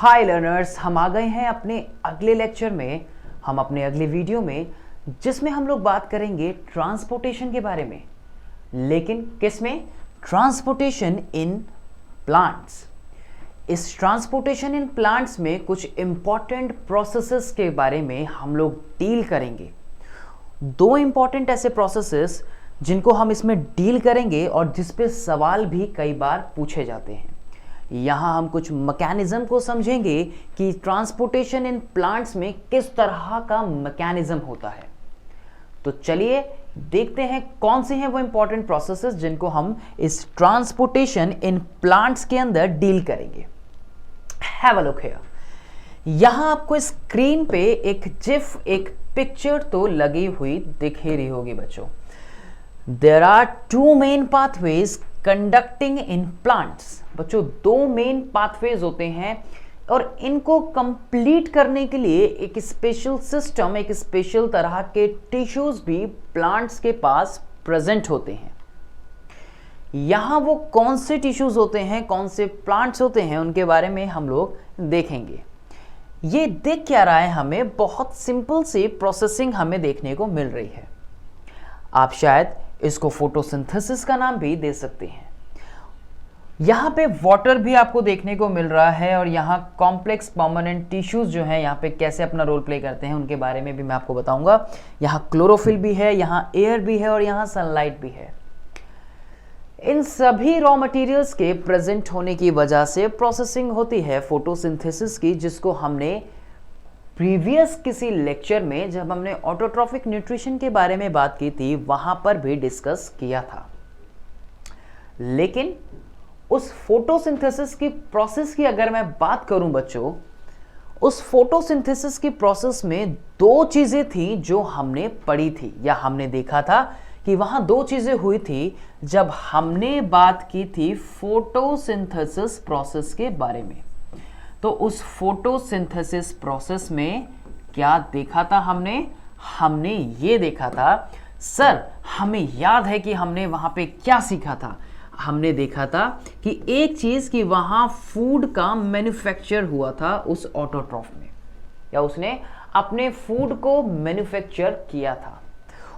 हाय learners, हम आ गए हैं अपने अगले लेक्चर में, हम अपने अगले वीडियो में, जिसमें हम लोग बात करेंगे ट्रांसपोर्टेशन के बारे में। लेकिन किस में? Transportation in plants. इस ट्रांसपोर्टेशन इन प्लांट्स में कुछ इंपॉर्टेंट प्रोसेसेस के बारे में हम लोग डील करेंगे। दो इंपॉर्टेंट ऐसे प्रोसेसेस जिनको हम इसमें डील करेंगे और जिस पे सवाल भी कई बार पूछे जाते हैं। यहाँ हम कुछ मैकेनिज्म को समझेंगे कि ट्रांसपोर्टेशन इन प्लांट्स में किस तरह का मैकेनिज्म होता है। तो चलिए देखते हैं कौन से हैं वो इंपॉर्टेंट प्रोसेसेस जिनको हम इस ट्रांसपोर्टेशन इन प्लांट्स के अंदर डील करेंगे। Have a look here. यहाँ आपको स्क्रीन पे एक एक पिक्चर तो लगी हुई दिख ही रही होगी बच्चों। There are two main pathways conducting in plants. बच्चों, दो मेन पाथवेज होते हैं और इनको कंप्लीट करने के लिए एक स्पेशल सिस्टम, एक स्पेशल तरह के टिश्यूज भी प्लांट्स के पास प्रेजेंट होते हैं। यहां वो कौन से टिश्यूज होते हैं, कौन से प्लांट्स होते हैं, उनके बारे में हम लोग देखेंगे। ये देख क्या रहा है, हमें बहुत सिंपल सी प्रोसेसिंग हमें देखने को मिल रही है। आप शायद इसको फोटोसिंथेसिस का नाम भी दे सकते हैं। यहाँ पे वाटर भी आपको देखने को मिल रहा है और यहाँ कॉम्प्लेक्स परमानेंट टिश्यूज जो हैं यहाँ पे कैसे अपना रोल प्ले करते हैं उनके बारे में भी मैं आपको बताऊंगा। यहाँ क्लोरोफिल भी है, यहाँ एयर भी है और यहाँ सनलाइट भी है। इन सभी रॉ मटेरियल्स के प्रेजेंट होने की वजह से प्रोसेसिंग होती है फोटोसिंथेसिस की, जिसको हमने प्रीवियस किसी लेक्चर में जब हमने ऑटोट्रॉफिक न्यूट्रिशन के बारे में बात की थी वहां पर भी डिस्कस किया था। लेकिन उस फोटोसिंथेसिस की प्रोसेस की अगर मैं बात करूं बच्चों, उस फोटोसिंथेसिस की प्रोसेस में दो चीजें थी जो हमने पढ़ी थी या हमने देखा था कि वहां दो चीजें हुई थी जब हमने बात की थी फोटोसिंथेसिस प्रोसेस के बारे में। तो उस फोटोसिंथेसिस प्रोसेस में क्या देखा था हमने ये देखा था, सर हमें याद है कि हमने वहां पे क्या सीखा था। हमने देखा था कि एक चीज कि वहां फूड का मैन्युफैक्चर हुआ था उस ऑटोट्रॉफ में, या उसने अपने फूड को मैन्युफैक्चर किया था।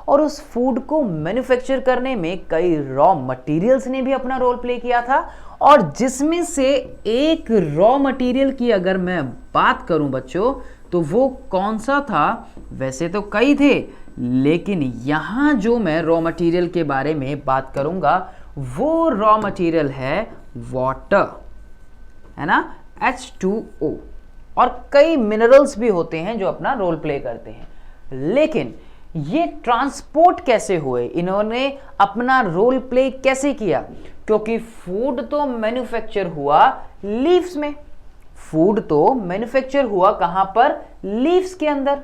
और उस फूड को मैन्युफैक्चर करने में कई रॉ मटेरियल्स ने भी अपना रोल प्ले किया था, और जिसमें से एक रॉ मटेरियल की अगर मैं बात करूं बच्चों तो वो कौन सा था? वैसे तो कई थे, लेकिन यहां जो मैं रॉ मटेरियल के बारे में बात करूंगा वो रॉ मटेरियल है वाटर, है ना, H2O। और कई मिनरल्स भी होते हैं जो अपना रोल प्ले करते हैं। लेकिन ये ट्रांसपोर्ट कैसे हुए, इन्होंने अपना रोल प्ले कैसे किया? क्योंकि फूड तो मैन्युफैक्चर हुआ लीव्स में। फूड तो मैन्युफैक्चर हुआ कहां पर? लीव्स के अंदर।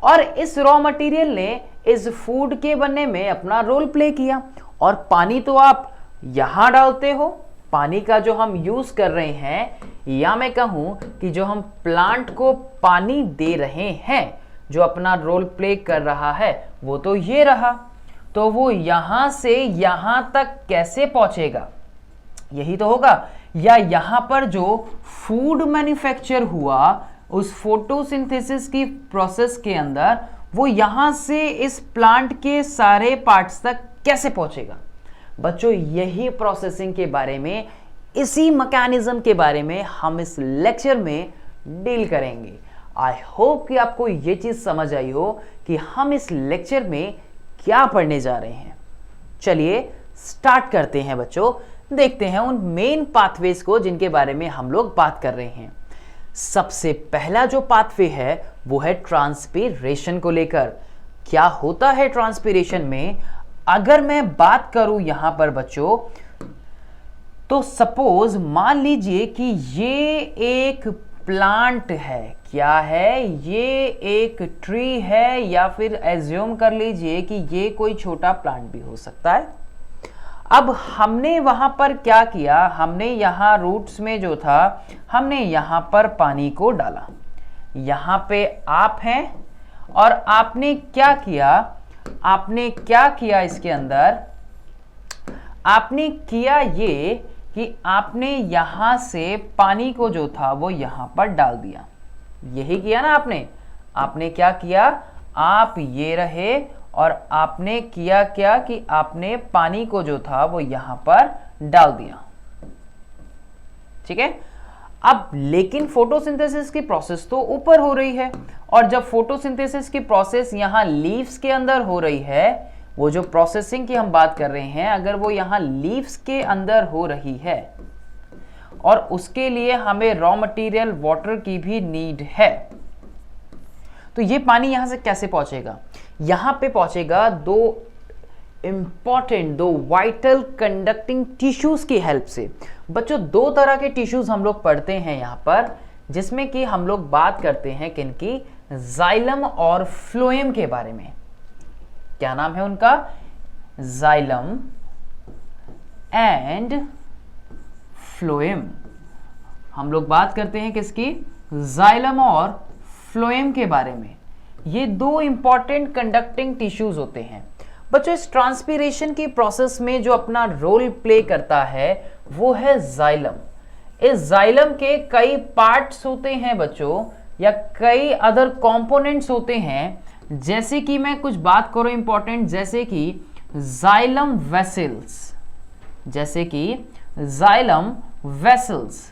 और इस रॉ मटेरियल ने इस फूड के बनने में अपना रोल प्ले किया। और पानी तो आप यहां डालते हो, पानी का जो हम यूज कर रहे हैं, या मैं कहूं कि जो हम प्लांट को पानी दे रहे हैं, जो अपना रोल प्ले कर रहा है, वो तो ये रहा। तो वो यहां से यहां तक कैसे पहुंचेगा? यही तो होगा। या यहां पर जो फूड मैन्युफैक्चर हुआ उस फोटोसिंथेसिस की प्रोसेस के अंदर, वो यहां से इस प्लांट के सारे पार्ट्स तक कैसे पहुंचेगा? बच्चों, यही प्रोसेसिंग के बारे में, इसी मैकेनिज्म के बारे में हम इस लेक्चर में डील करेंगे। आई होप कि आपको ये चीज समझ आई हो कि हम इस लेक्चर में क्या पढ़ने जा रहे हैं। चलिए स्टार्ट करते हैं बच्चों, देखते हैं उन मेन पाथवेज को जिनके बारे में हम लोग बात कर रहे हैं। सबसे पहला जो पाथवे है वो है ट्रांसपीरेशन को लेकर। क्या होता है ट्रांसपीरेशन में? अगर मैं बात करूं यहां पर बच्चों, तो सपोज मान लीजिए कि ये एक प्लांट है। क्या है? ये एक ट्री है, या फिर एज्यूम कर लीजिए कि ये कोई छोटा प्लांट भी हो सकता है। अब हमने वहां पर क्या किया? हमने यहां रूट्स में जो था, हमने यहां पर पानी को डाला। यहां पे आप हैं और आपने क्या किया? इसके अंदर आपने किया ये कि आपने यहां से पानी को जो था वो यहां पर डाल दिया। यही किया ना आपने क्या किया, आप ये रहे और आपने किया क्या कि आपने पानी को जो था वो यहां पर डाल दिया। ठीक है। अब लेकिन फोटोसिंथेसिस की प्रोसेस तो ऊपर हो रही है, और जब फोटोसिंथेसिस की प्रोसेस यहां लीव्स के अंदर हो रही है, वो जो प्रोसेसिंग की हम बात कर रहे हैं, अगर वो यहां लीव्स के अंदर हो रही है और उसके लिए हमें रॉ मटेरियल वाटर की भी नीड है, तो ये पानी यहां से कैसे पहुंचेगा? यहां पे पहुंचेगा दो वाइटल कंडक्टिंग टिश्यूज की हेल्प से। बच्चों, दो तरह के टिश्यूज हम लोग पढ़ते हैं यहां पर, जिसमें कि हम लोग बात करते हैं किनकी, जाइलम और फ्लोएम के बारे में। क्या नाम है उनका? Xylem and phloem. हम लोग बात करते हैं किसकी? जाइलम और फ्लोएम के बारे में। ये दो इंपॉर्टेंट कंडक्टिंग टिश्यूज होते हैं। बच्चों, इस ट्रांसपीरेशन की प्रोसेस में जो अपना रोल प्ले करता है वो है जाइलम। इस जाइलम के कई पार्ट्स होते हैं बच्चों, या कई अदर कंपोनेंट्स होते हैं, जैसे कि मैं कुछ बात करूं इंपॉर्टेंट, जैसे कि जाइलम वेसल्स, जैसे कि जाइलम वेसल्स।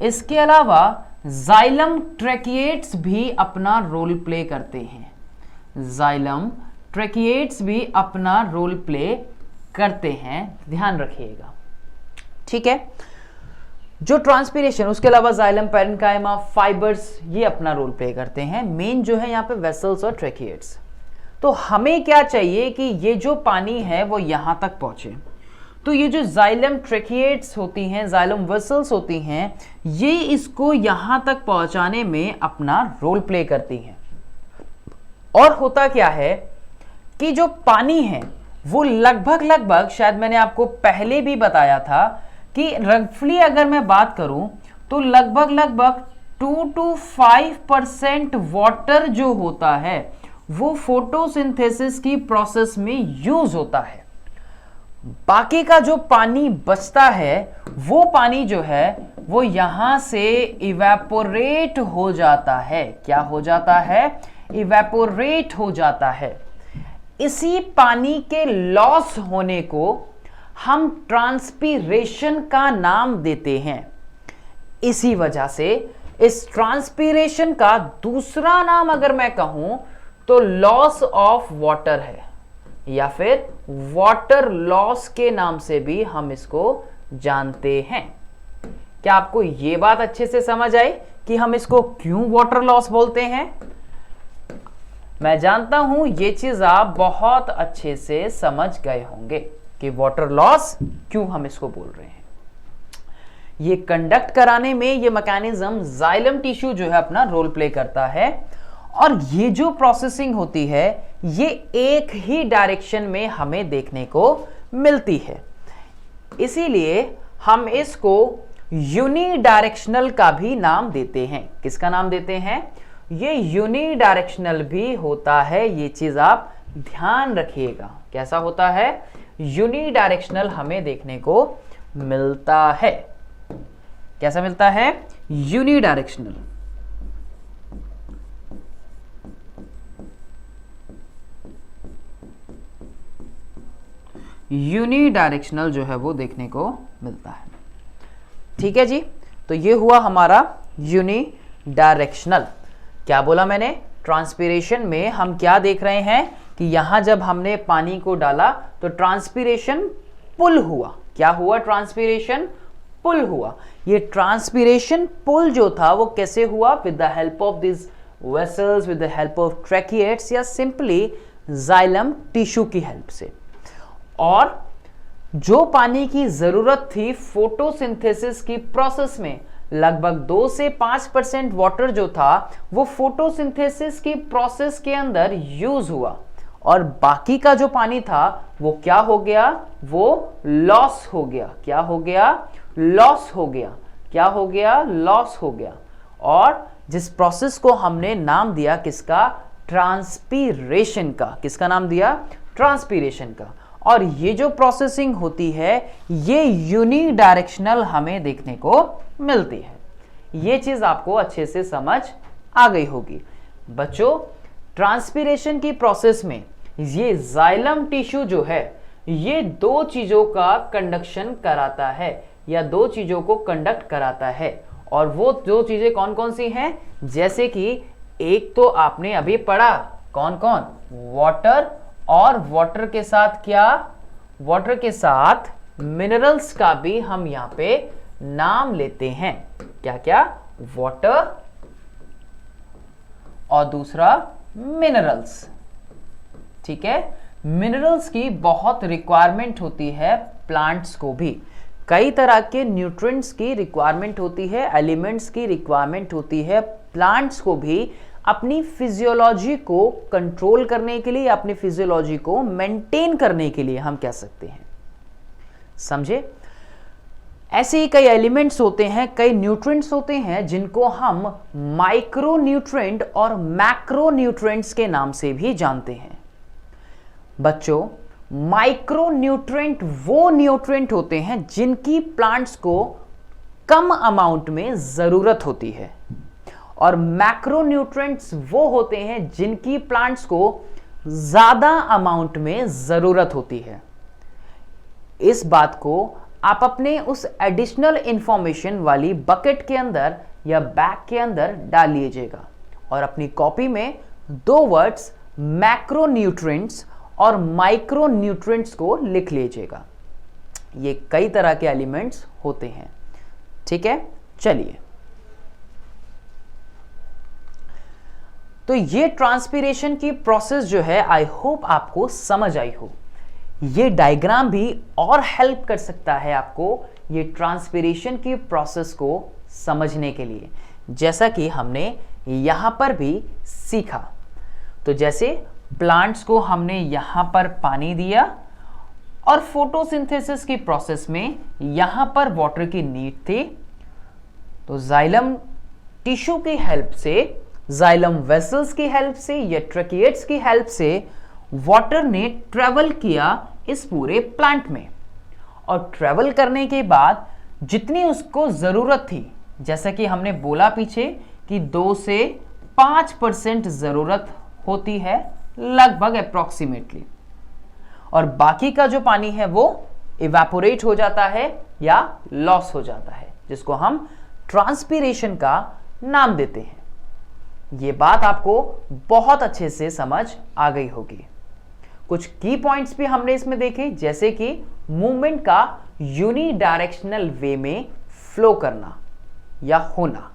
इसके अलावा जाइलम ट्रैकिएट्स भी अपना रोल प्ले करते हैं। जाइलम ट्रैकिएट्स भी अपना रोल प्ले करते हैं, ध्यान रखिएगा। ठीक है। जो ट्रांसपीरेशन, उसके अलावा जाइलम, पैरेन्काइमा, फाइबर्स, ये अपना रोल प्ले करते हैं। मेन जो है यहाँ पे वेसल्स और ट्रैकिएट्स। तो हमें क्या चाहिए कि ये जो पानी है वो यहां तक पहुंचे। तो ये जो जाइलम ट्रैकिएट्स होती हैं, जाइलम वेसल्स होती हैं, ये इसको यहां तक पहुंचाने में अपना रोल प्ले करती हैं। और होता क्या है कि जो पानी है वो लगभग शायद मैंने आपको पहले भी बताया था कि रफली अगर मैं बात करूं तो लगभग 2 to 5% वाटर जो होता है वो फोटोसिंथेसिस की प्रोसेस में यूज होता है। बाकी का जो पानी बचता है वो पानी जो है वो यहां से इवेपोरेट हो जाता है। क्या हो जाता है? इवेपोरेट हो जाता है। इसी पानी के लॉस होने को हम ट्रांसपीरेशन का नाम देते हैं। इसी वजह से इस ट्रांसपीरेशन का दूसरा नाम अगर मैं कहूं तो लॉस ऑफ वाटर है, या फिर वाटर लॉस के नाम से भी हम इसको जानते हैं। क्या आपको यह बात अच्छे से समझ आई कि हम इसको क्यों वाटर लॉस बोलते हैं? मैं जानता हूं ये चीज आप बहुत अच्छे से समझ गए होंगे कि वाटर लॉस क्यों हम इसको बोल रहे हैं। ये कंडक्ट कराने में ये मैकेनिज्म जाइलम टिश्यू जो है अपना रोल प्ले करता है, और ये जो प्रोसेसिंग होती है ये एक ही डायरेक्शन में हमें देखने को मिलती है। इसीलिए हम इसको यूनिडायरेक्शनल का भी नाम देते हैं। किसका नाम देते हैं? ये यूनिडायरेक्शनल भी होता है। ये चीज आप ध्यान रखिएगा। कैसा होता है? यूनिडायरेक्शनल हमें देखने को मिलता है। कैसा मिलता है? यूनिडायरेक्शनल। यूनिडायरेक्शनल जो है वो देखने को मिलता है। ठीक है जी। तो ये हुआ हमारा यूनिडायरेक्शनल। क्या बोला मैंने? ट्रांसपीरेशन में हम क्या देख रहे हैं कि यहां जब हमने पानी को डाला तो ट्रांसपीरेशन पुल हुआ। क्या हुआ? ट्रांसपीरेशन पुल हुआ। ये ट्रांसपीरेशन पुल जो था वो कैसे हुआ? With the help of this vessels, with the help of tracheids, या सिंपली जाइलम टिश्यू की हेल्प से। और जो पानी की जरूरत थी फोटोसिंथेसिस की प्रोसेस में, लगभग 2 से 5% वाटर जो था वो फोटोसिंथेसिस की प्रोसेस के अंदर यूज हुआ, और बाकी का जो पानी था वो क्या हो गया? वो लॉस हो गया। क्या हो गया? लॉस हो गया। क्या हो गया? लॉस हो गया। और जिस प्रोसेस को हमने नाम दिया किसका? ट्रांसपीरेशन का। किसका नाम दिया? ट्रांसपीरेशन का। और ये जो प्रोसेसिंग होती है ये यूनिडायरेक्शनल हमें देखने को मिलती है। ये चीज आपको अच्छे से समझ आ गई होगी। बच्चों, ट्रांसपीरेशन की प्रोसेस में ये जाइलम टिश्यू जो है ये दो चीजों का कंडक्शन कराता है या दो चीजों को कंडक्ट कराता है। और वो दो चीजें कौन कौन सी हैं? जैसे कि एक तो आपने अभी पढ़ा, कौन कौन? वाटर, और वाटर के साथ क्या? वाटर के साथ मिनरल्स का भी हम यहां पे नाम लेते हैं। क्या क्या? वाटर और दूसरा मिनरल्स। ठीक है, मिनरल्स की बहुत रिक्वायरमेंट होती है प्लांट्स को भी। कई तरह के न्यूट्रिएंट्स की रिक्वायरमेंट होती है, एलिमेंट्स की रिक्वायरमेंट होती है प्लांट्स को भी अपनी फिजियोलॉजी को कंट्रोल करने के लिए, अपनी फिजियोलॉजी को मेंटेन करने के लिए, हम कह सकते हैं। समझे? ऐसे ही कई एलिमेंट्स होते हैं, कई न्यूट्रिएंट्स होते हैं जिनको हम माइक्रो न्यूट्रिएंट और मैक्रो न्यूट्रिएंट्स के नाम से भी जानते हैं। बच्चों, माइक्रो न्यूट्रिएंट वो न्यूट्रिएंट होते हैं जिनकी प्लांट्स को कम अमाउंट में जरूरत होती है, और मैक्रो न्यूट्रिएंट्स वो होते हैं जिनकी प्लांट्स को ज्यादा अमाउंट में जरूरत होती है। इस बात को आप अपने उस एडिशनल इंफॉर्मेशन वाली बकेट के अंदर या बैग के अंदर डाल लीजिएगा और अपनी कॉपी में दो वर्ड्स मैक्रो न्यूट्रिएंट्स और माइक्रो न्यूट्रिएंट्स को लिख लीजिएगा। ये कई तरह के एलिमेंट्स होते हैं। ठीक है, चलिए, तो ये ट्रांसपीरेशन की प्रोसेस जो है आई होप आपको समझ आई हो। ये डायग्राम भी और हेल्प कर सकता है आपको ये ट्रांसपीरेशन की प्रोसेस को समझने के लिए, जैसा कि हमने यहां पर भी सीखा। तो जैसे प्लांट्स को हमने यहां पर पानी दिया और फोटोसिंथेसिस की प्रोसेस में यहां पर वाटर की नीड थी, तो जाइलम टिश्यू की हेल्प से, जाइलम वेसल्स की हेल्प से या ट्रैकिएट्स की हेल्प से वाटर ने ट्रेवल किया इस पूरे प्लांट में, और ट्रेवल करने के बाद जितनी उसको जरूरत थी, जैसा कि हमने बोला पीछे कि 2 से 5% जरूरत होती है लगभग अप्रोक्सीमेटली, और बाकी का जो पानी है वो इवेपोरेट हो जाता है या लॉस हो जाता है, जिसको हम ट्रांसपीरेशन का नाम देते हैं। ये बात आपको बहुत अच्छे से समझ आ गई होगी। कुछ की पॉइंट्स भी हमने इसमें देखे, जैसे कि मूवमेंट का यूनिडायरेक्शनल वे में फ्लो करना या होना।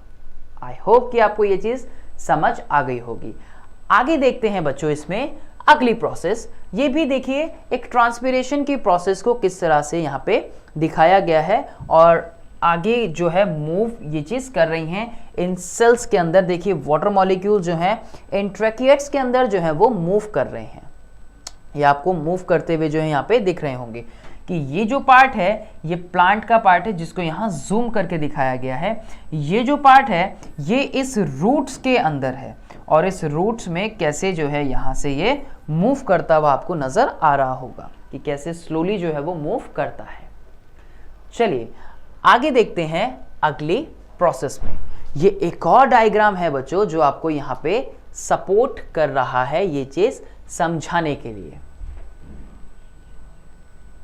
आई होप कि आपको ये चीज समझ आ गई होगी। आगे देखते हैं बच्चों इसमें अगली प्रोसेस। ये भी देखिए एक ट्रांसपीरेशन की प्रोसेस को किस तरह से यहाँ पे दिखाया गया है, और आगे जो है मूव ये चीज कर रही हैं इन सेल्स के अंदर। देखिए वाटर मॉलिक्यूल जो हैं इन ट्रैकिएट्स के अंदर जो है वो मूव कर रहे हैं। ये आपको मूव करते हुए जो है यहाँ पे दिख रहे होंगे कि ये जो पार्ट है ये प्लांट का पार्ट है, जिसको यहाँ जूम करके दिखाया गया है। ये जो पार्ट है ये इस रूट्स के अंदर है, और इस रूट्स में कैसे जो है यहाँ से ये मूव करता हुआ आपको नजर आ रहा होगा कि कैसे स्लोली जो है वो मूव करता है। चलिए आगे देखते हैं अगली प्रोसेस में। ये एक और डायग्राम है बच्चों जो आपको यहाँ पे सपोर्ट कर रहा है ये चीज समझाने के लिए,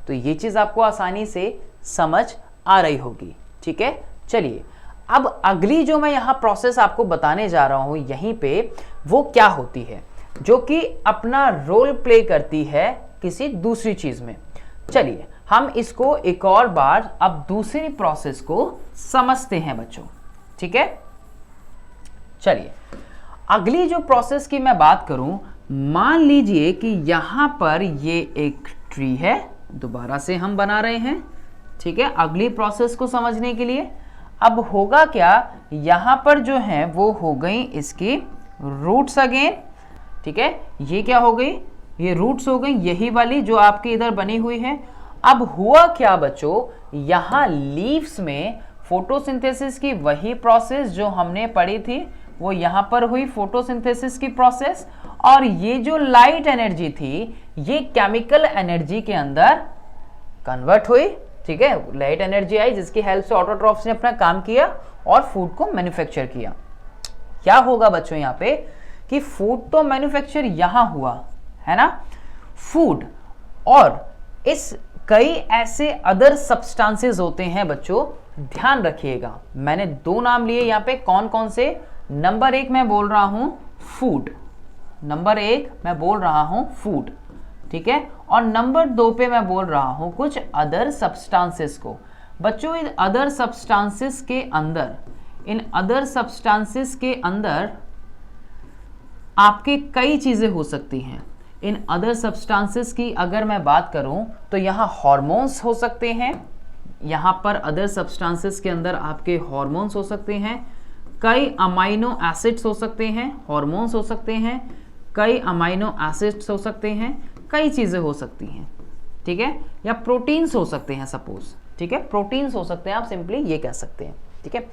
तो ये चीज आपको आसानी से समझ आ रही होगी। ठीक है, चलिए अब अगली जो मैं यहां प्रोसेस आपको बताने जा रहा हूं यहीं पे, वो क्या होती है जो कि अपना रोल प्ले करती है किसी दूसरी चीज में। चलिए हम इसको एक और बार अब दूसरी प्रोसेस को समझते हैं बच्चों। ठीक है, चलिए अगली जो प्रोसेस की मैं बात करूं, मान लीजिए कि यहां पर ये एक ट्री है, दोबारा से हम बना रहे हैं। ठीक है, अगली प्रोसेस को समझने के लिए अब होगा क्या, यहां पर जो है वो हो गई इसकी रूट्स अगेन। ठीक है, ये क्या हो गई, ये रूट्स हो गई यही वाली जो आपकी इधर बनी हुई है। अब हुआ क्या बच्चों, यहां लीव्स में फोटोसिंथेसिस की वही प्रोसेस जो हमने पढ़ी थी वो यहां पर हुई फोटोसिंथेसिस की प्रोसेस, और ये जो लाइट एनर्जी थी ये केमिकल एनर्जी के अंदर कन्वर्ट हुई। ठीक है, लाइट एनर्जी आई जिसकी हेल्प से ऑटोट्रॉफ्स ने अपना काम किया और फूड को मैन्युफैक्चर किया। क्या होगा बच्चों यहाँ पे कि फूड तो मैन्युफैक्चर यहां हुआ है ना, फूड, और इस कई ऐसे अदर सब्सटेंसेस होते हैं बच्चों, ध्यान रखिएगा। मैंने दो नाम लिए यहां पे, कौन कौन से? नंबर 1 मैं बोल रहा हूं फूड, नंबर 1 मैं बोल रहा हूं फूड, ठीक है, और नंबर 2 पे मैं बोल रहा हूं कुछ अदर सब्सटेंसेस को। बच्चों इन अदर सब्सटेंसेस के अंदर, इन अदर सब्सटेंसेस के अंदर आपके कई चीजें हो सकती हैं। इन अदर सब्सटेंसेस की अगर मैं बात करूं तो यहाँ हार्मोन्स हो सकते हैं, यहाँ पर अदर सब्सटेंसेस के अंदर आपके हार्मोन्स हो सकते हैं, कई अमाइनो एसिड्स हो सकते हैं, हार्मोन्स हो सकते हैं, कई अमाइनो एसिड्स हो सकते हैं, कई चीज़ें हो सकती हैं, ठीक है, या प्रोटीन्स हो सकते हैं सपोज, ठीक है, प्रोटीन्स हो सकते हैं, आप सिंपली ये कह सकते हैं, ठीक है।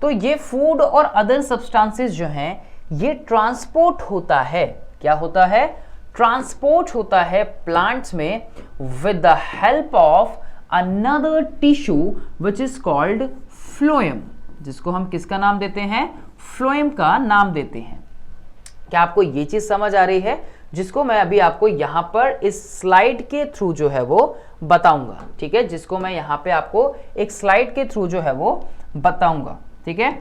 तो ये फूड और अदर सब्सटेंसेस जो हैं ये ट्रांसपोर्ट होता है, क्या होता है? ट्रांसपोर्ट होता है प्लांट्स में with the help of another tissue which is called phloem, जिसको हम किसका नाम देते हैं? फ्लोएम का नाम देते हैं। क्या आपको ये चीज समझ आ रही है? जिसको मैं अभी आपको यहां पर इस स्लाइड के थ्रू जो है वो बताऊंगा, ठीक है, जिसको मैं यहां पे आपको एक स्लाइड के थ्रू जो है वो बताऊंगा, ठीक है।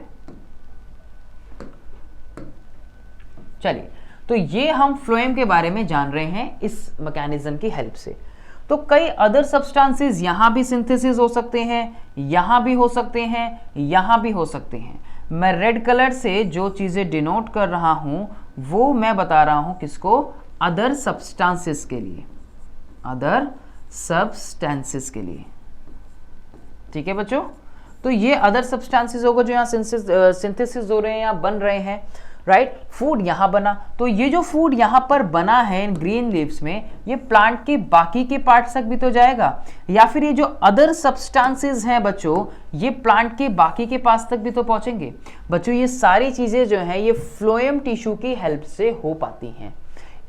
चलिए, तो ये हम फ्लोएम के बारे में जान रहे हैं इस मैकेनिज्म की हेल्प से। तो कई अदर सब्सटेंसेस यहां भी सिंथेसिस हो सकते हैं, यहां भी हो सकते हैं, यहां भी हो सकते हैं। मैं रेड कलर से जो चीजें डिनोट कर रहा हूं वो मैं बता रहा हूं किसको? अदर सब्सटेंसेस के लिए, अदर सब्सटेंसेस के लिए, ठीक है बच्चों। तो ये अदर सब्सटेंसेस होगा जो यहाँ सिंथेसिस हो रहे हैं या बन रहे हैं, राइट। फूड यहां बना, तो ये जो फूड यहां पर बना है इन ग्रीन लीव्स में, ये प्लांट के बाकी के पार्ट्स तक भी तो जाएगा, या फिर ये जो अदर सब्सटेंसेस हैं बच्चों ये प्लांट के बाकी के पास तक भी तो पहुंचेंगे। बच्चों ये सारी चीजें जो हैं ये फ्लोएम टिश्यू की हेल्प से हो पाती हैं।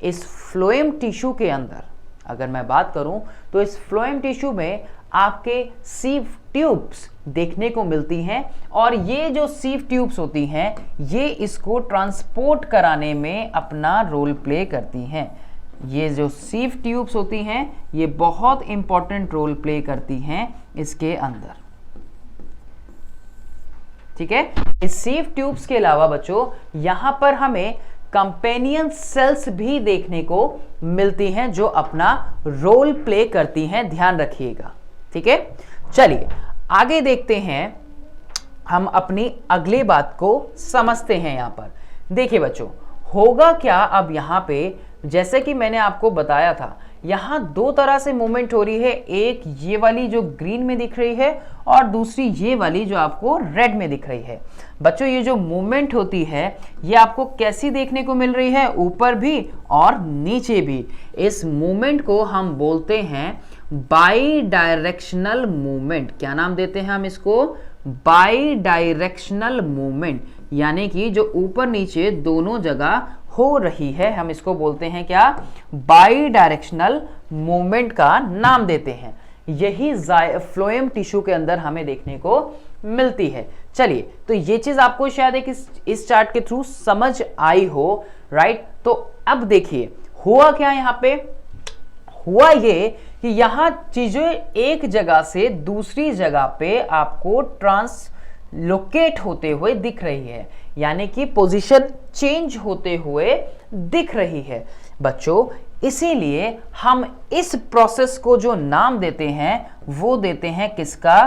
इस फ्लोएम टिश्यू के अंदर अगर मैं बात करूं तो इस फ्लोएम टिश्यू में आपके सीव ट्यूब्स देखने को मिलती हैं, और ये जो सीव ट्यूब्स होती हैं ये इसको ट्रांसपोर्ट कराने में अपना रोल प्ले करती हैं। ये जो सीव ट्यूब्स होती हैं ये बहुत इंपॉर्टेंट रोल प्ले करती हैं इसके अंदर, ठीक है। इस सीव ट्यूब्स के अलावा बच्चों यहां पर हमें कंपेनियन सेल्स भी देखने को मिलती हैं जो अपना रोल प्ले करती हैं, ध्यान रखिएगा, ठीक है। चलिए आगे देखते हैं, हम अपनी अगली बात को समझते हैं। यहां पर देखिए बच्चों होगा क्या अब यहां पे, जैसे कि मैंने आपको बताया था यहां दो तरह से मूवमेंट हो रही है, एक ये वाली जो ग्रीन में दिख रही है और दूसरी ये वाली जो आपको रेड में दिख रही है। बच्चों ये जो मूवमेंट होती है ये आपको कैसी देखने को मिल रही है? ऊपर भी और नीचे भी। इस मूवमेंट को हम बोलते हैं बाई डायरेक्शनल मूवमेंट। क्या नाम देते हैं हम इसको? बाई डायरेक्शनल मूवमेंट, यानी कि जो ऊपर नीचे दोनों जगह हो रही है हम इसको बोलते हैं क्या? बाई डायरेक्शनल मूवमेंट का नाम देते हैं। यही फ्लोएम टिश्यू के अंदर हमें देखने को मिलती है। चलिए, तो ये चीज आपको शायद एक इस चार्ट के थ्रू समझ आई हो, राइट। तो अब देखिए हुआ क्या यहां पे? हुआ ये कि यहां चीजें एक जगह से दूसरी जगह पे आपको ट्रांसलोकेट होते हुए दिख रही है, यानी कि पोजीशन चेंज होते हुए दिख रही है बच्चों। इसीलिए हम इस प्रोसेस को जो नाम देते हैं वो देते हैं किसका?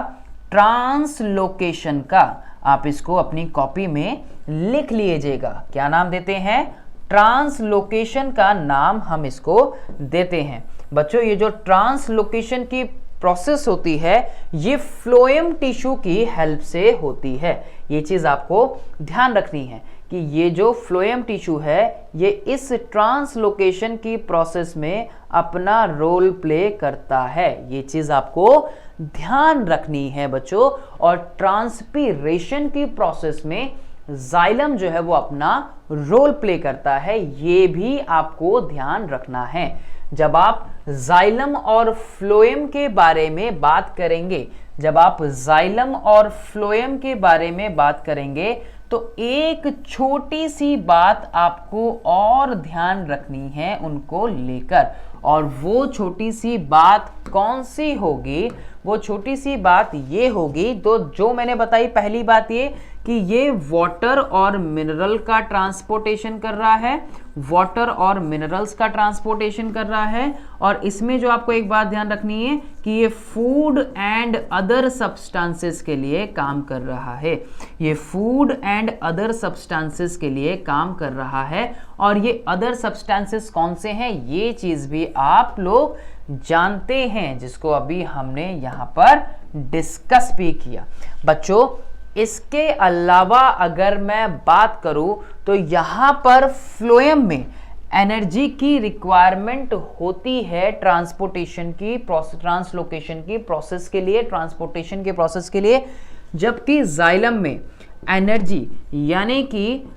ट्रांसलोकेशन का। आप इसको अपनी कॉपी में लिख लीजिएगा। क्या नाम देते हैं? ट्रांसलोकेशन का नाम हम इसको देते हैं। बच्चों ये जो ट्रांसलोकेशन की प्रोसेस होती है ये फ्लोएम टिश्यू की हेल्प से होती है। ये चीज आपको ध्यान रखनी है कि ये जो फ्लोएम टिश्यू है ये इस ट्रांसलोकेशन की प्रोसेस में अपना रोल प्ले करता है। ये चीज आपको ध्यान रखनी है बच्चों। और ट्रांसपीरेशन की प्रोसेस में जाइलम जो है वो अपना रोल प्ले करता है, ये भी आपको ध्यान रखना है। जब आप जाइलम और फ्लोएम के बारे में बात करेंगे, जब आप जाइलम और फ्लोएम के बारे में बात करेंगे तो एक छोटी सी बात आपको और ध्यान रखनी है उनको लेकर, और वो छोटी सी बात कौन सी होगी? वो छोटी सी बात ये होगी, तो जो मैंने बताई पहली बात ये कि ये वाटर और मिनरल का ट्रांसपोर्टेशन कर रहा है, वाटर और मिनरल्स का ट्रांसपोर्टेशन कर रहा है, और इसमें जो आपको एक बात ध्यान रखनी है कि ये फूड एंड अदर सब्सटेंसेस के लिए काम कर रहा है, ये फूड एंड अदर सब्सटेंसेस के लिए काम कर रहा है। और ये अदर सब्सटेंसेस कौन से हैं, ये चीज भी आप लोग जानते हैं, जिसको अभी हमने यहां पर डिस्कस भी किया। बच्चों, इसके अलावा अगर मैं बात करूं तो यहां पर फ्लोएम में एनर्जी की रिक्वायरमेंट होती है ट्रांसपोर्टेशन की प्रोसेस, ट्रांसलोकेशन की प्रोसेस के लिए, ट्रांसपोर्टेशन के प्रोसेस के लिए, जबकि जाइलम में एनर्जी यानी कि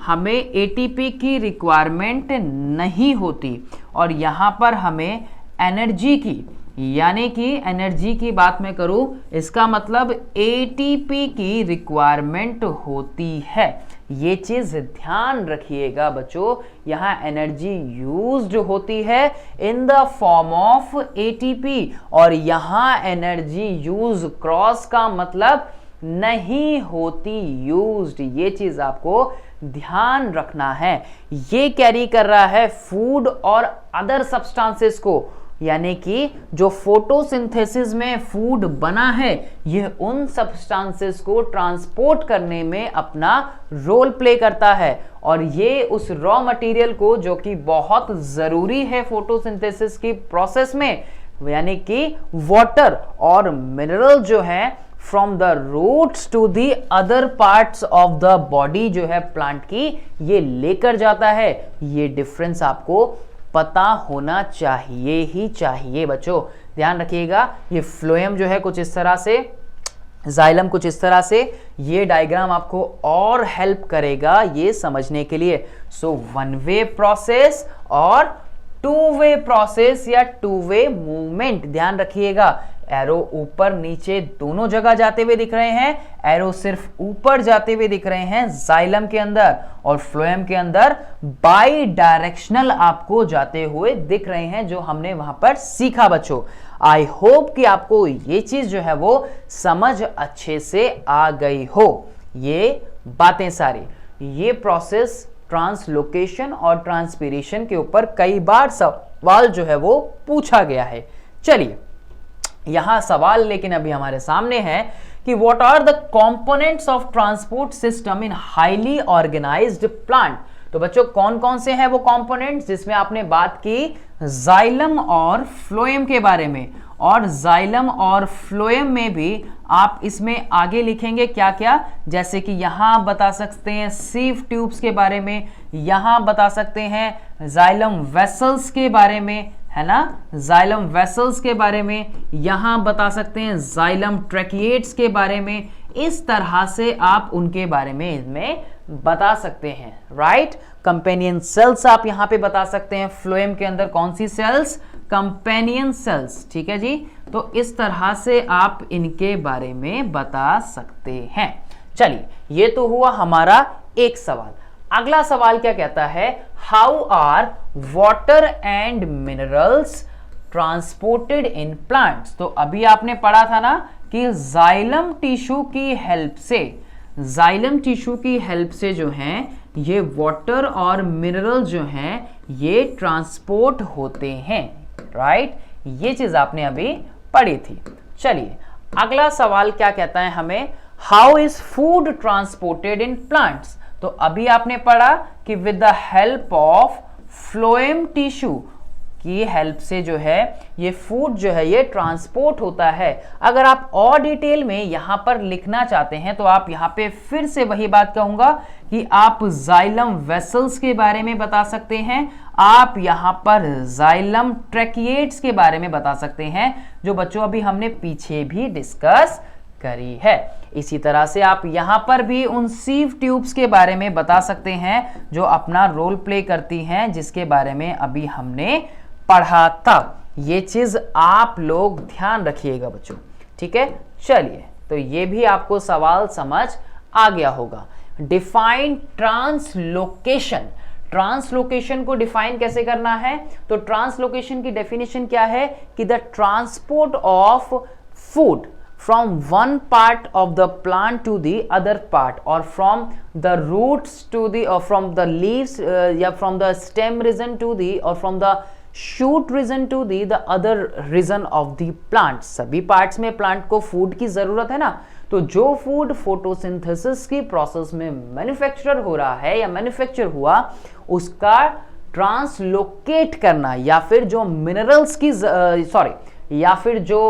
हमें एटीपी की रिक्वायरमेंट नहीं होती, और यहां पर हमें एनर्जी की, यानी कि एनर्जी की बात मैं करूं, इसका मतलब एटीपी की रिक्वायरमेंट होती है। ये चीज ध्यान रखिएगा बच्चों, यहां एनर्जी यूज्ड होती है in the form of ATP, और यहां एनर्जी यूज क्रॉस का मतलब नहीं होती यूज्ड। ये चीज आपको ध्यान रखना है। ये कैरी कर रहा है फूड और अदर सब्सटेंसेस को, यानी कि जो फोटोसिंथेसिस में फूड बना है, यह उन सब्सटेंसेस को ट्रांसपोर्ट करने में अपना रोल प्ले करता है, और ये उस रॉ मटेरियल को, जो कि बहुत जरूरी है फोटोसिंथेसिस की प्रोसेस में, यानी कि वाटर और मिनरल जो है from the roots to the other parts of the body जो है प्लांट की, ये लेकर जाता है। ये डिफरेंस आपको पता होना चाहिए ही चाहिए बच्चों, ध्यान रखिएगा। ये फ्लोएम जो है कुछ इस तरह से, जाइलम कुछ इस तरह से, ये डायग्राम आपको और हेल्प करेगा ये समझने के लिए। सो वन वे प्रोसेस और टू वे प्रोसेस या टू वे मूवमेंट, ध्यान रखिएगा। एरो ऊपर नीचे दोनों जगह जाते हुए दिख रहे हैं, एरो सिर्फ ऊपर जाते हुए दिख रहे हैं जाइलम के अंदर, और फ्लोएम के अंदर बाई डायरेक्शनल आपको जाते हुए दिख रहे हैं, जो हमने वहां पर सीखा बच्चों। आई होप कि आपको ये चीज जो है वो समझ अच्छे से आ गई हो। ये बातें सारी, ये प्रोसेस ट्रांसलोकेशन और ट्रांसपीरेशन के ऊपर कई बार सवाल जो है वो पूछा गया है। चलिए, यहां सवाल लेकिन अभी हमारे सामने है कि what are the components of transport system in highly organised plant. तो बच्चों, कौन कौन से हैं वो कंपोनेंट्स, जिसमें आपने बात की जाइलम और फ्लोएम के बारे में, और जाइलम और फ्लोएम में भी आप इसमें आगे लिखेंगे क्या क्या, जैसे कि यहां बता सकते हैं सीव ट्यूब्स के बारे में, यहां बता सकते हैं जाइलम वेसल्स के बारे में, है ना, जाइलम वेसल्स के बारे में, यहां बता सकते हैं जाइलम ट्रैकिएट्स के बारे में। इस तरह से आप उनके बारे में इसमें बता सकते हैं, राइट। कंपेनियन सेल्स आप यहां पे बता सकते हैं, फ्लोएम के अंदर कौन सी सेल्स, कंपेनियन सेल्स, ठीक है जी। तो इस तरह से आप इनके बारे में बता सकते हैं। चलिए, ये तो हुआ हमारा एक सवाल। अगला सवाल क्या कहता है, how are water and minerals transported in plants. तो अभी आपने पढ़ा था ना कि जाइलम टिश्यू की हेल्प से, जाइलम टिश्यू की हेल्प से जो है ये वाटर और मिनरल जो हैं ये ट्रांसपोर्ट होते हैं, राइट। ये चीज आपने अभी पढ़ी थी। चलिए, अगला सवाल क्या कहता है हमें, how is food transported in plants. तो अभी आपने पढ़ा कि with the help of phloem tissue की हेल्प से जो है ये फूड जो है ये ट्रांसपोर्ट होता है। अगर आप और डिटेल में यहां पर लिखना चाहते हैं तो आप यहां पे फिर से वही बात कहूंगा कि आप जाइलम वेसल्स के बारे में बता सकते हैं, आप यहां पर जाइलम ट्रैकिएट्स के बारे में बता सकते हैं, जो बच्चों अभी हमने पीछे भी डिस्कस करी है। इसी तरह से आप यहां पर भी उन सीव ट्यूब्स के बारे में बता सकते हैं जो अपना रोल प्ले करती हैं, जिसके बारे में अभी हमने पढ़ा था। ये चीज आप लोग ध्यान रखिएगा बच्चों, ठीक है। चलिए, तो ये भी आपको सवाल समझ आ गया होगा। Define translocation. ट्रांसलोकेशन को डिफाइन कैसे करना है? तो ट्रांसलोकेशन की डेफिनेशन क्या है कि the transport of food from one part of the plant to the other part, or from the roots to the, or from the leaves या from the stem region to the, or from the shoot region to the other region of the plant। सभी parts में plant को food की जरूरत है ना, तो जो food photosynthesis की process में manufacture हो रहा है या manufacture हुआ, उसका ट्रांसलोकेट करना, या फिर जो मिनरल्स की या फिर जो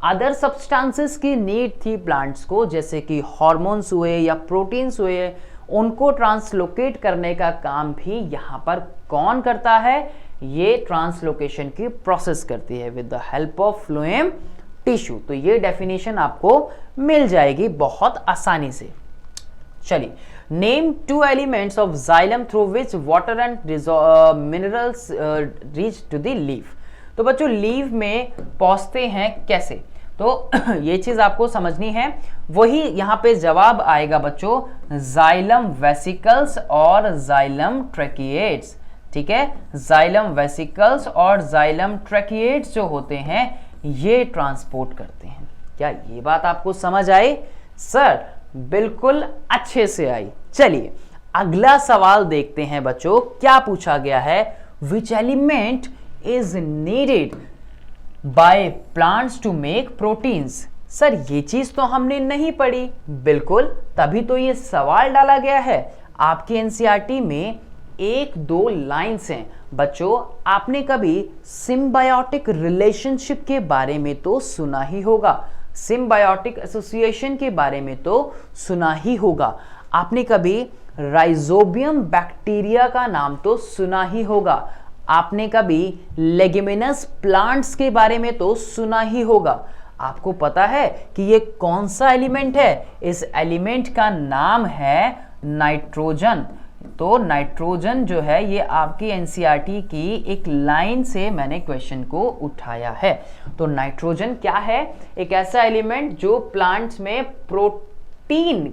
अदर सब्सटेंसेस की नीड थी प्लांट्स को, जैसे कि हार्मोन्स हुए या प्रोटीन्स हुए, उनको ट्रांसलोकेट करने का काम भी यहां पर कौन करता है? ये ट्रांसलोकेशन की प्रोसेस करती है with the help of phloem tissue. तो ये डेफिनेशन आपको मिल जाएगी बहुत आसानी से। चलिए, name 2 elements of xylem through which water and minerals reach to the leaf. तो बच्चों, लीव में पहुंचते हैं कैसे? तो ये चीज आपको समझनी है। वही यहां पे जवाब आएगा बच्चों, जाइलम वेसिकल्स और जाइलम ट्रैकिएट्स। ठीक है, जाइलम वेसिकल्स और जाइलम ट्रैकिएट्स जो होते हैं ये ट्रांसपोर्ट करते हैं। क्या ये बात आपको समझ आई? सर बिल्कुल अच्छे से आई। चलिए अगला सवाल देखते हैं बच्चों, क्या पूछा गया है? Which element is needed by plants to make proteins. Sir ये चीज तो हमने नहीं पढ़ी। बिल्कुल, तभी तो ये सवाल डाला गया है। आपके एनसीईआरटी में 1-2 लाइन्स हैं। बच्चों, आपने कभी सिम्बायोटिक रिलेशनशिप के बारे में तो सुना ही होगा, सिम्बायोटिक एसोसिएशन के बारे में तो सुना ही होगा। आपने कभी राइजोबियम बैक्टीरिया का नाम तो सुना ही होगा। आपने कभी लेग्यूमिनस प्लांट्स के बारे में तो सुना ही होगा। आपको पता है कि ये कौन सा एलिमेंट है? इस एलिमेंट का नाम है नाइट्रोजन। तो नाइट्रोजन जो है ये आपकी एनसीईआरटी की एक लाइन से मैंने क्वेश्चन को उठाया है। तो नाइट्रोजन क्या है? एक ऐसा एलिमेंट जो प्लांट्स में protein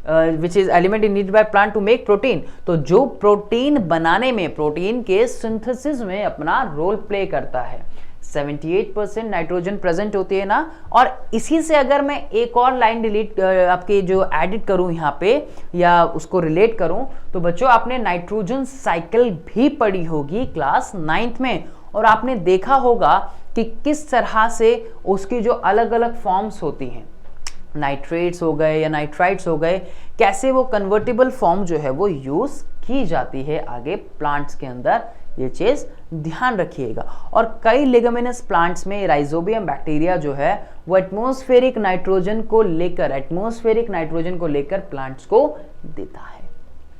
which is element in need by plant to make protein, तो जो प्रोटीन बनाने में, प्रोटीन के सिंथेसिस में अपना रोल प्ले करता है। 78% नाइट्रोजन प्रेजेंट होती है ना। और इसी से अगर मैं एक और लाइन डिलीट आपके जो एडिट करूं यहाँ पे या उसको रिलेट करूं, तो बच्चों आपने नाइट्रोजन साइकिल भी पढ़ी होगी क्लास 9th में, और आपने देखा होगा कि किस तरह से उसकी जो अलग अलग फॉर्म्स होती हैं, नाइट्रेट्स हो गए या नाइट्राइट्स हो गए, कैसे वो कन्वर्टिबल फॉर्म जो है वो यूज की जाती है आगे प्लांट्स के अंदर। ये चीज ध्यान रखिएगा। और कई लेगुमिनस प्लांट्स में राइजोबियम बैक्टीरिया जो है वो एटमॉस्फेरिक नाइट्रोजन को लेकर प्लांट्स को देता है।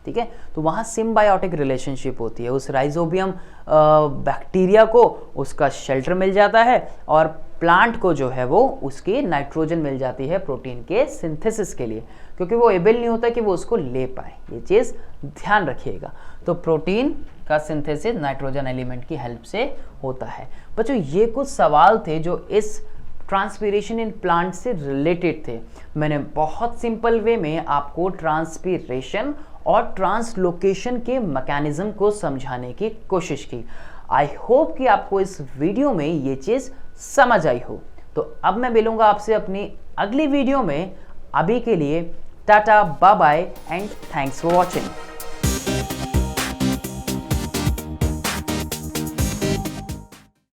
ठीक है, तो वहां सिम्बायोटिक रिलेशनशिप होती है। उस राइजोबियम बैक्टीरिया को उसका शेल्टर मिल जाता है और प्लांट को जो है वो उसकी नाइट्रोजन मिल जाती है प्रोटीन के सिंथेसिस के लिए, क्योंकि वो एबल नहीं होता कि वो उसको ले पाए। ये चीज ध्यान रखिएगा। तो प्रोटीन का सिंथेसिस नाइट्रोजन एलिमेंट की हेल्प से होता है। बच्चों, ये कुछ सवाल थे जो इस ट्रांसपीरेशन इन प्लांट से रिलेटेड थे। मैंने बहुत सिंपल वे में आपको ट्रांसपीरेशन और ट्रांसलोकेशन के मैकेनिज्म को समझाने की कोशिश की। आई होप कि आपको इस वीडियो में ये चीज समझ आई हो। तो अब मैं मिलूंगा आपसे अपनी अगली वीडियो में। अभी के लिए tata, bye bye and thanks for watching.